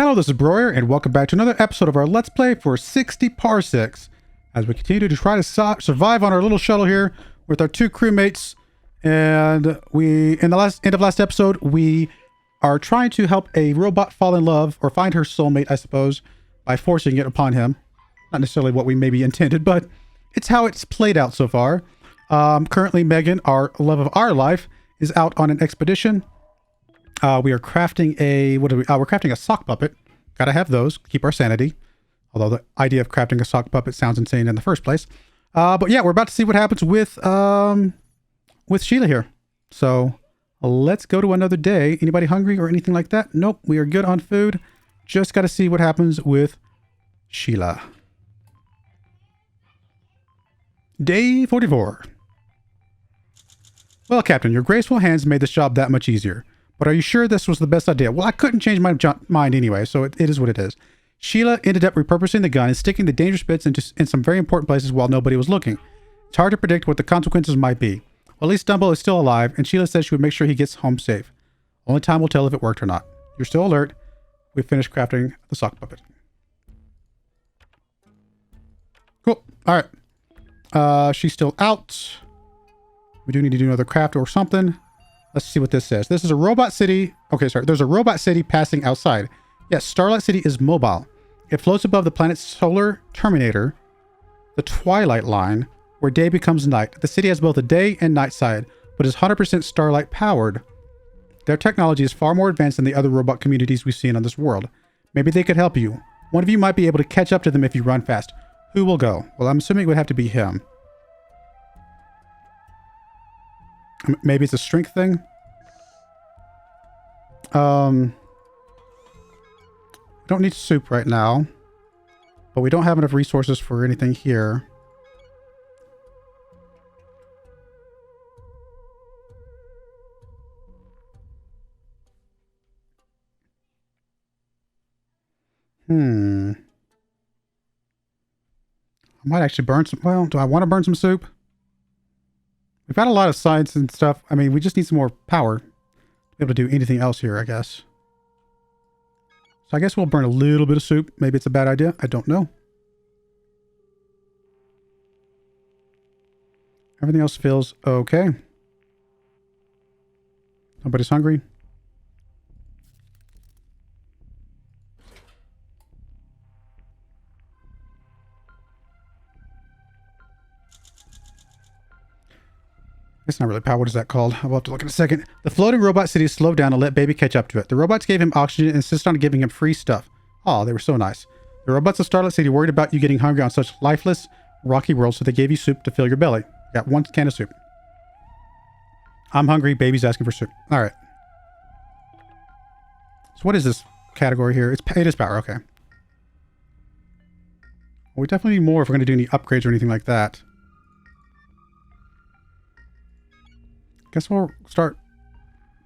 Hello, this is Broyar, and welcome back to another episode of our Let's Play for 60 Parsecs, as we continue to try to survive on our little shuttle here with our two crewmates. And in the end of last episode, we are trying to help a robot fall in love, or find her soulmate, I suppose, by forcing it upon him. Not necessarily what we maybe intended, but it's how it's played out so far. Currently, Megan, our love of our life, is out on an expedition. We are crafting we're crafting a sock puppet. Gotta have those, keep our sanity. Although the idea of crafting a sock puppet sounds insane in the first place. But yeah, we're about to see what happens with Sheila here. So let's go to another day. Anybody hungry or anything like that? Nope, we are good on food. Just gotta see what happens with Sheila. Day 44. Well, Captain, your graceful hands made this job that much easier. But are you sure this was the best idea? Well, I couldn't change my mind anyway, so it is what it is. Sheila ended up repurposing the gun and sticking the dangerous bits in some very important places while nobody was looking. It's hard to predict what the consequences might be. Well, at least Dumbo is still alive, and Sheila says she would make sure he gets home safe. Only time will tell if it worked or not. You're still alert. We've finished crafting the sock puppet. Cool. All right. She's still out. We do need to do another craft or something. Let's see what this says. This is a robot city. Okay, sorry. There's a robot city passing outside. Yes, Starlight City is mobile. It floats above the planet's solar terminator, the twilight line, where day becomes night. The city has both a day and night side, but is 100% starlight powered. Their technology is far more advanced than the other robot communities we've seen on this world. Maybe they could help you. One of you might be able to catch up to them if you run fast. Who will go? Well, I'm assuming it would have to be him. Maybe it's a strength thing. We don't need soup right now, but we don't have enough resources for anything here. I might actually burn some. Well, do I want to burn some soup? We've got a lot of science and stuff. I mean, we just need some more power to be able to do anything else here, I guess. So I guess we'll burn a little bit of soup. Maybe it's a bad idea. I don't know. Everything else feels okay. Nobody's hungry. It's not really power. What is that called? I'll have to look in a second. The floating robot city slowed down and let Baby catch up to it. The robots gave him oxygen and insisted on giving him free stuff. Oh, they were so nice. The robots of Starlight City worried about you getting hungry on such lifeless, rocky worlds, so they gave you soup to fill your belly. Got one can of soup. I'm hungry. Baby's asking for soup. All right. So what is this category here? It is power. Okay. Well, we definitely need more if we're going to do any upgrades or anything like that. Guess we'll start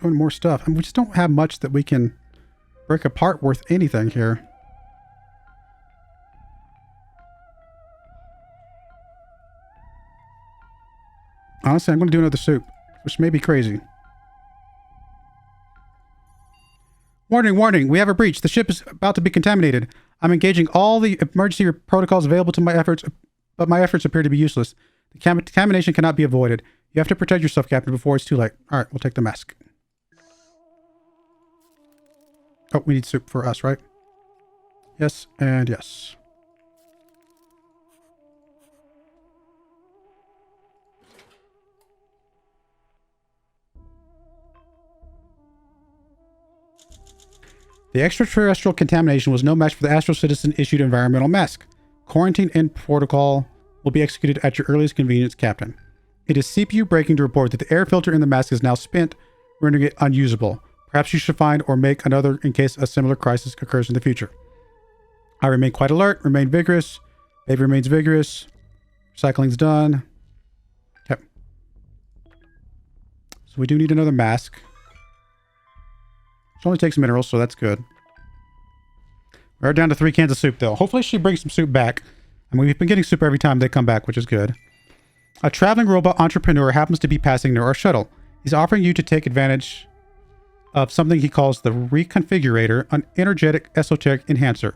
doing more stuff. And we just don't have much that we can break apart worth anything here. Honestly, I'm going to do another soup, which may be crazy. Warning, warning, we have a breach. The ship is about to be contaminated. I'm engaging all the emergency protocols available to my efforts, but my efforts appear to be useless. The contamination cannot be avoided. You have to protect yourself, Captain, before it's too late. All right, we'll take the mask. Oh, we need soup for us, right? Yes, and yes. The extraterrestrial contamination was no match for the Astro Citizen issued environmental mask. Quarantine and protocol will be executed at your earliest convenience, Captain. It is CPU breaking to report that the air filter in the mask is now spent, rendering it unusable. Perhaps you should find or make another in case a similar crisis occurs in the future. I remain quite alert, remain vigorous. Baby remains vigorous. Recycling's done. Okay. So we do need another mask. It only takes minerals, so that's good. We're down to 3 cans of soup, though. Hopefully she brings some soup back. I mean, we've been getting soup every time they come back, which is good. A traveling robot entrepreneur happens to be passing near our shuttle. He's offering you to take advantage of something he calls the Reconfigurator, an energetic esoteric enhancer.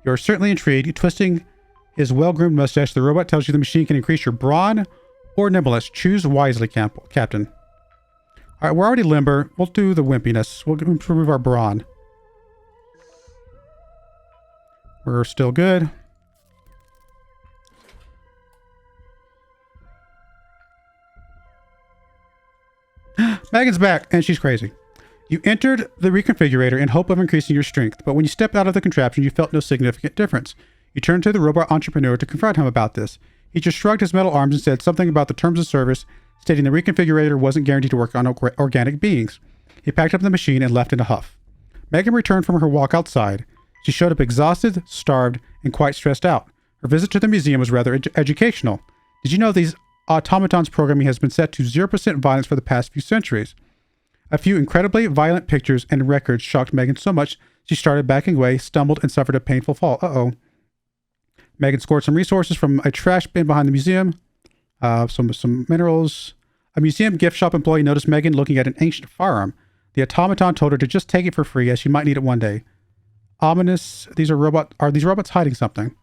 You're certainly intrigued. Twisting his well-groomed mustache, the robot tells you the machine can increase your brawn or nimbleness. Choose wisely, Captain. All right, we're already limber. We'll do the wimpiness. We'll remove our brawn. We're still good. Megan's back, and she's crazy. You entered the reconfigurator in hope of increasing your strength, but when you stepped out of the contraption, you felt no significant difference. You turned to the robot entrepreneur to confront him about this. He just shrugged his metal arms and said something about the terms of service, stating the reconfigurator wasn't guaranteed to work on organic beings. He packed up the machine and left in a huff. Megan returned from her walk outside. She showed up exhausted, starved, and quite stressed out. Her visit to the museum was rather educational. Did you know these automatons programming has been set to 0% violence for the past few centuries? A few incredibly violent pictures and records shocked Megan so much she started backing away, stumbled, and suffered a painful fall. Uh-oh. Megan scored some resources from a trash bin behind the museum. Some minerals. A museum gift shop employee noticed Megan looking at an ancient firearm. The automaton told her to just take it for free as she might need it one day. Ominous. Are these robots hiding something? All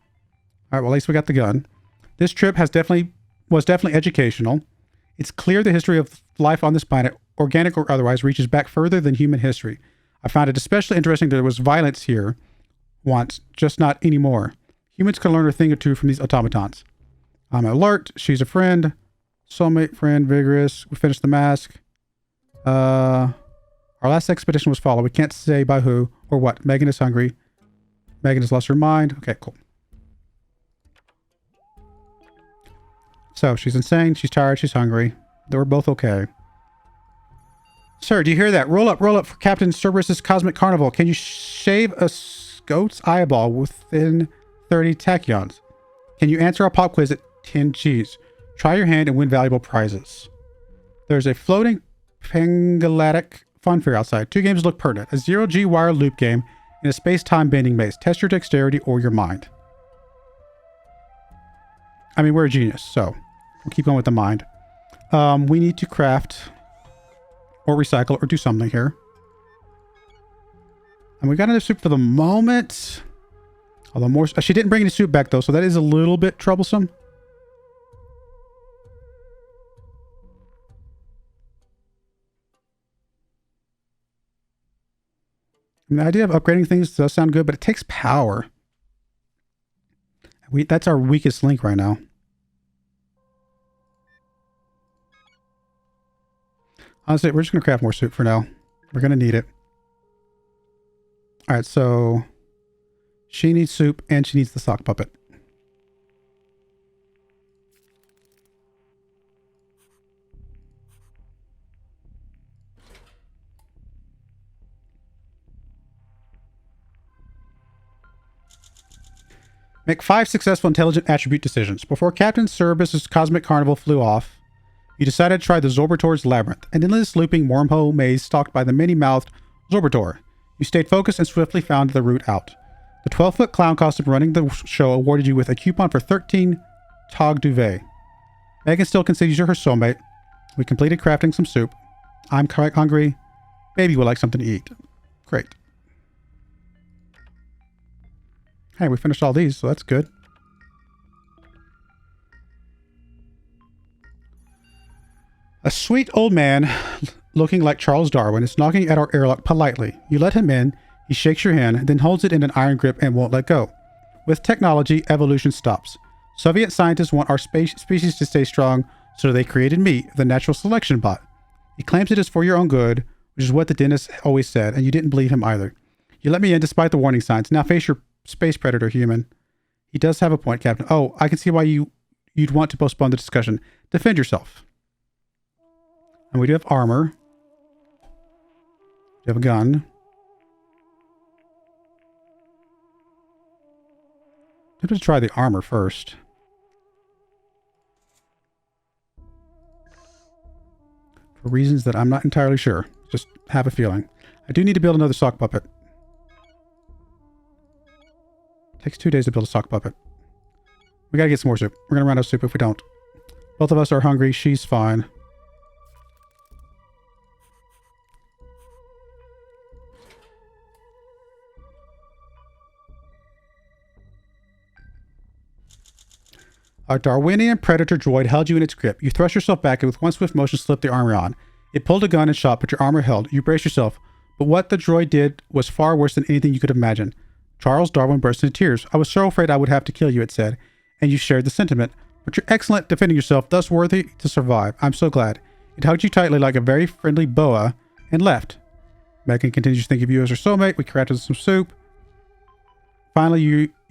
right, well, at least we got the gun. This trip was definitely educational. It's clear the history of life on this planet, organic or otherwise, reaches back further than human history. I found it especially interesting that there was violence here once, just not anymore. Humans can learn a thing or two from these automatons. I'm alert. She's a friend. Soulmate, friend, vigorous. We finished the mask. Our last expedition was followed. We can't say by who or what. Megan is hungry. Megan has lost her mind. Okay, cool. So, she's insane. She's tired. She's hungry. We're both okay. Sir, do you hear that? Roll up for Captain Cerberus's Cosmic Carnival. Can you shave a goat's eyeball within 30 tachyons? Can you answer our pop quiz at 10 G's? Try your hand and win valuable prizes. There's a floating pangalatic fun fair outside. 2 games look pertinent. A 0G wire loop game and a space-time bending maze. Test your dexterity or your mind. I mean, we're a genius, so we'll keep going with the mind. We need to craft or recycle or do something here. And we got enough soup for the moment. Although more... She didn't bring any soup back, though, so that is a little bit troublesome. And the idea of upgrading things does sound good, but it takes power. That's our weakest link right now. Honestly, we're just going to craft more soup for now. We're going to need it. All right, so she needs soup and she needs the sock puppet. Make 5 successful intelligent attribute decisions. Before Captain Cerberus's Cosmic Carnival flew off, you decided to try the Zorbator's Labyrinth, an endless looping wormhole maze stalked by the many-mouthed Zorbator. You stayed focused and swiftly found the route out. The 12-foot clown costume running the show awarded you with a coupon for 13 Tog Duvet. Megan still considers you her soulmate. We completed crafting some soup. I'm quite hungry. Baby would like something to eat. Great. Hey, we finished all these, so that's good. A sweet old man looking like Charles Darwin is knocking at our airlock politely. You let him in, he shakes your hand, then holds it in an iron grip and won't let go. With technology, evolution stops. Soviet scientists want our species to stay strong, so they created me, the natural selection bot. He claims it is for your own good, which is what the dentist always said, and you didn't believe him either. You let me in despite the warning signs. Now face your space predator, human. He does have a point, Captain. Oh, I can see why you'd want to postpone the discussion. Defend yourself. And we do have armor. We have a gun. Let's try the armor first. For reasons that I'm not entirely sure. Just have a feeling. I do need to build another sock puppet. Takes 2 days to build a sock puppet. We gotta get some more soup. We're gonna run out of soup if we don't. Both of us are hungry. She's fine. A Darwinian predator droid held you in its grip. You thrust yourself back and with one swift motion slipped the armor on. It pulled a gun and shot, but your armor held. You braced yourself. But what the droid did was far worse than anything you could imagine. Charles Darwin burst into tears. I was so afraid I would have to kill you, it said. And you shared the sentiment. But you're excellent at defending yourself, thus worthy to survive. I'm so glad. It hugged you tightly like a very friendly boa and left. Megan continues to think of you as her soulmate. We crafted some soup. Finally,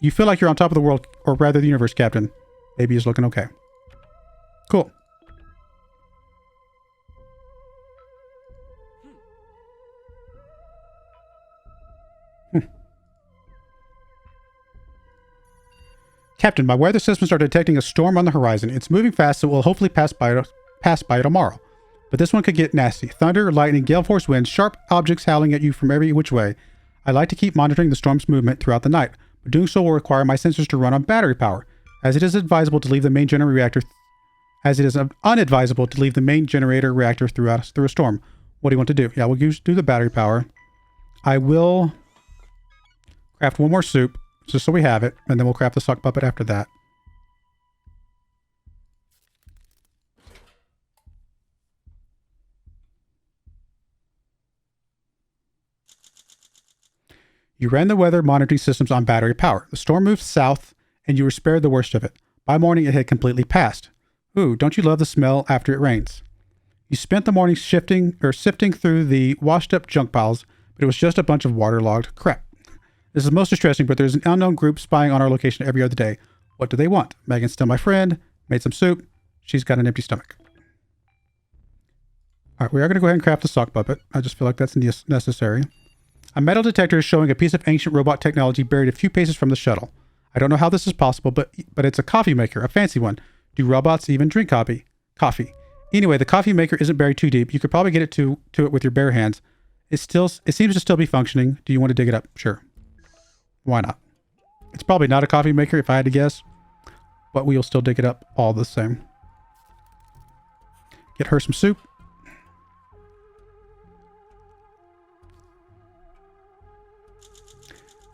you feel like you're on top of the world, or rather the universe, Captain. Baby is looking okay. Cool. Captain, my weather systems are detecting a storm on the horizon. It's moving fast, so it will hopefully pass by tomorrow. But this one could get nasty. Thunder, lightning, gale force winds, sharp objects howling at you from every which way. I like to keep monitoring the storm's movement throughout the night, but doing so will require my sensors to run on battery power, as it is unadvisable to leave the main generator reactor through a storm. What do you want to do? Yeah, we'll do the battery power. I will craft one more soup, just so we have it, and then we'll craft the sock puppet after that. You ran the weather monitoring systems on battery power. The storm moved south, and you were spared the worst of it. By morning, it had completely passed. Ooh, don't you love the smell after it rains? You spent the morning sifting through the washed-up junk piles, but it was just a bunch of waterlogged crap. This is most distressing, but there's an unknown group spying on our location every other day. What do they want? Megan's still my friend. Made some soup. She's got an empty stomach. All right, we are going to go ahead and craft the sock puppet. I just feel like that's necessary. A metal detector is showing a piece of ancient robot technology buried a few paces from the shuttle. I don't know how this is possible, but it's a coffee maker, a fancy one. Do robots even drink coffee? Anyway, the coffee maker isn't buried too deep. You could probably get it to it with your bare hands. It seems to still be functioning. Do you want to dig it up? Sure. Why not? It's probably not a coffee maker if I had to guess, but we'll still dig it up all the same. Get her some soup.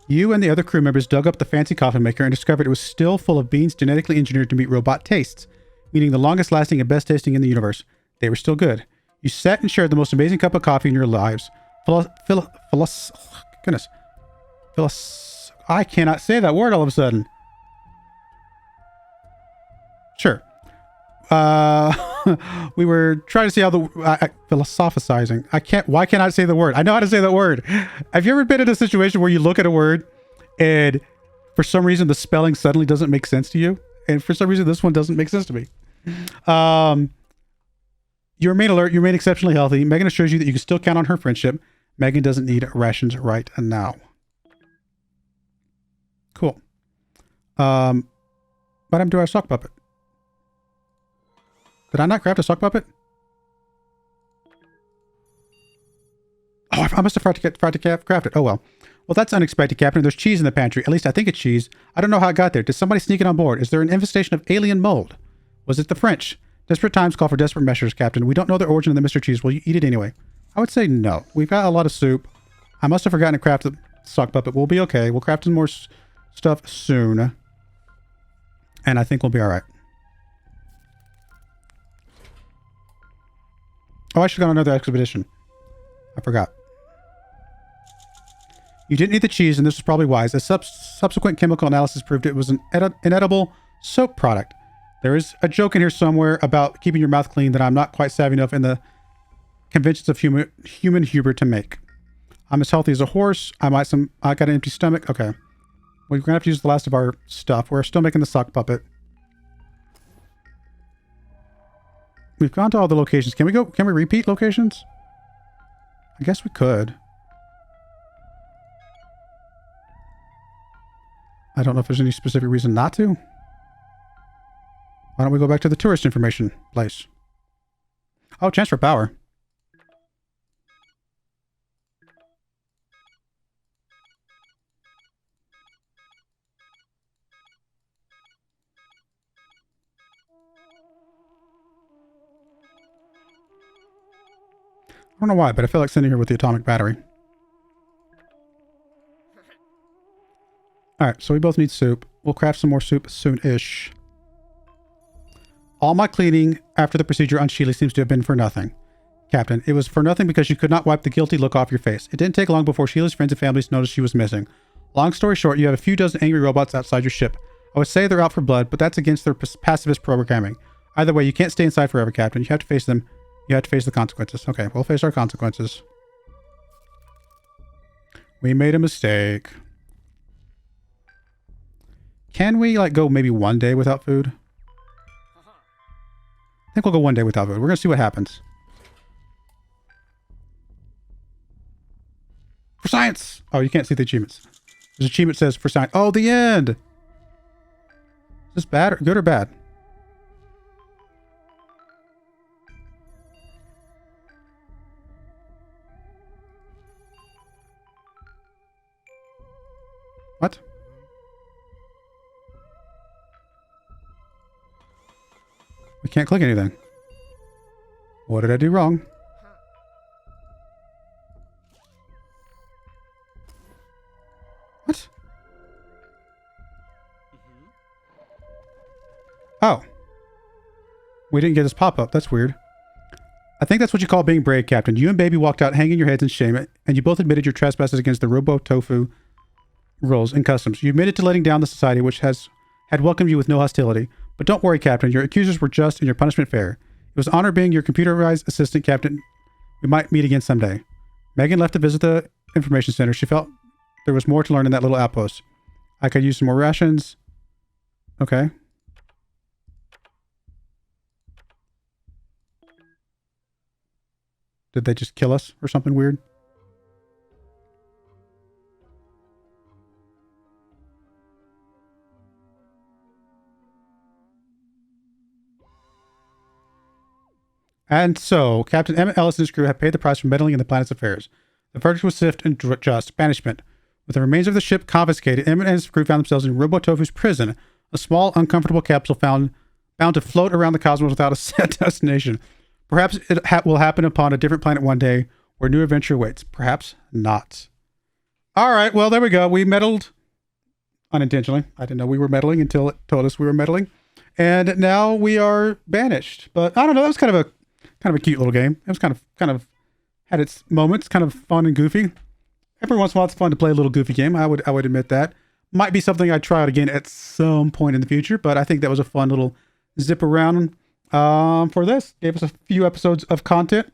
You and the other crew members dug up the fancy coffee maker and discovered it was still full of beans genetically engineered to meet robot tastes, meaning the longest lasting and best tasting in the universe. They were still good. You sat and shared the most amazing cup of coffee in your lives. I cannot say that word all of a sudden. Sure. We were trying to see how philosophizing. Why can't I say the word? I know how to say that word. Have you ever been in a situation where you look at a word and for some reason the spelling suddenly doesn't make sense to you? And for some reason this one doesn't make sense to me. You remain alert. You remain exceptionally healthy. Megan assures you that you can still count on her friendship. Megan doesn't need rations right now. Cool. But I'm doing a sock puppet. Did I not craft a sock puppet? Oh, I must have tried to craft it. Oh, well. Well, that's unexpected, Captain. There's cheese in the pantry. At least I think it's cheese. I don't know how it got there. Did somebody sneak it on board? Is there an infestation of alien mold? Was it the French? Desperate times call for desperate measures, Captain. We don't know the origin of the Mr. Cheese. Will you eat it anyway? I would say no. We've got a lot of soup. I must have forgotten to craft the sock puppet. We'll be okay. We'll craft some more stuff soon. And I think we'll be all right. Oh, I should have gone on another expedition. I forgot. You didn't eat the cheese, and this was probably wise. A subsequent chemical analysis proved it was an inedible soap product. There is a joke in here somewhere about keeping your mouth clean that I'm not quite savvy enough in the conventions of human humor to make. I'm as healthy as a horse. I got an empty stomach. Okay. We're going to have to use the last of our stuff. We're still making the sock puppet. We've gone to all the locations. Can we repeat locations? I guess we could. I don't know if there's any specific reason not to. Why don't we go back to the tourist information place? Oh, transfer power. I don't know why, but I feel like sitting here with the atomic battery. Alright, so we both need soup. We'll craft some more soup soon-ish. All my cleaning after the procedure on Sheila seems to have been for nothing. Captain, it was for nothing because you could not wipe the guilty look off your face. It didn't take long before Sheila's friends and families noticed she was missing. Long story short, you have a few dozen angry robots outside your ship. I would say they're out for blood, but that's against their pacifist programming. Either way, you can't stay inside forever, Captain. You have to face them. You have to face the consequences. Okay, we'll face our consequences. We made a mistake. Can we, like, go maybe one day without food? I think we'll go one day without food. We're going to see what happens. For science! Oh, you can't see the achievements. There's an achievement that says for science. Oh, the end! Is this bad or good or bad? What? We can't click anything. What did I do wrong? What? Oh. We didn't get this pop-up. That's weird. I think that's what you call being brave, Captain. You and Baby walked out hanging your heads in shame, and you both admitted your trespasses against the Robo-Tofu rules and customs. You admitted to letting down the society which had welcomed you with no hostility. But don't worry, Captain. Your accusers were just and your punishment fair. It was an honor being your computerized assistant, Captain. We might meet again someday. Megan left to visit the information center. She felt there was more to learn in that little outpost. I could use some more rations. Okay. Did they just kill us or something weird? And so, Captain Emmett Ellis and his crew have paid the price for meddling in the planet's affairs. The verdict was swift and just banishment. With the remains of the ship confiscated, Emmett and his crew found themselves in Robotofu's prison, a small, uncomfortable capsule bound to float around the cosmos without a set destination. Perhaps it will happen upon a different planet one day, where new adventure awaits. Perhaps not. All right, well, there we go. We meddled unintentionally. I didn't know we were meddling until it told us we were meddling. And now we are banished. But I don't know, that was kind of a cute little game. It was kind of had its moments, kind of fun and goofy. Every once in a while, it's fun to play a little goofy game. I would admit that. Might be something I'd try out again at some point in the future, but I think that was a fun little zip around for this. Gave us a few episodes of content.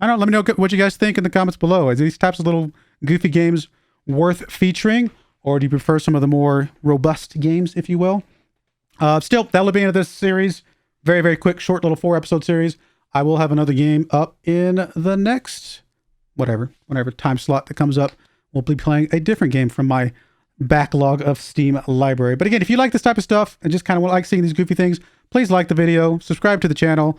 I don't know. Let me know what you guys think in the comments below. Is these types of little goofy games worth featuring, or do you prefer some of the more robust games, if you will? Still, that'll be the end of this series. Very, very quick, short little 4-episode series. I will have another game up in the next, whatever time slot that comes up. We'll be playing a different game from my backlog of Steam library. But again, if you like this type of stuff and just kind of like seeing these goofy things, please like the video, subscribe to the channel,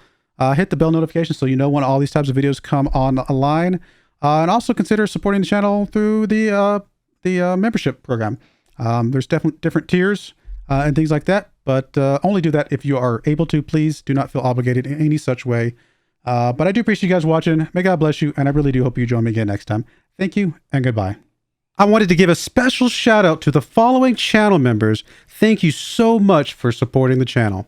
hit the bell notification so you know when all these types of videos come online, and also consider supporting the channel through the membership program. There's definitely different tiers and things like that, but only do that if you are able to. Please do not feel obligated in any such way. But I do appreciate you guys watching. May God bless you, and I really do hope you join me again next time. Thank you, and goodbye. I wanted to give a special shout out to the following channel members. Thank you so much for supporting the channel.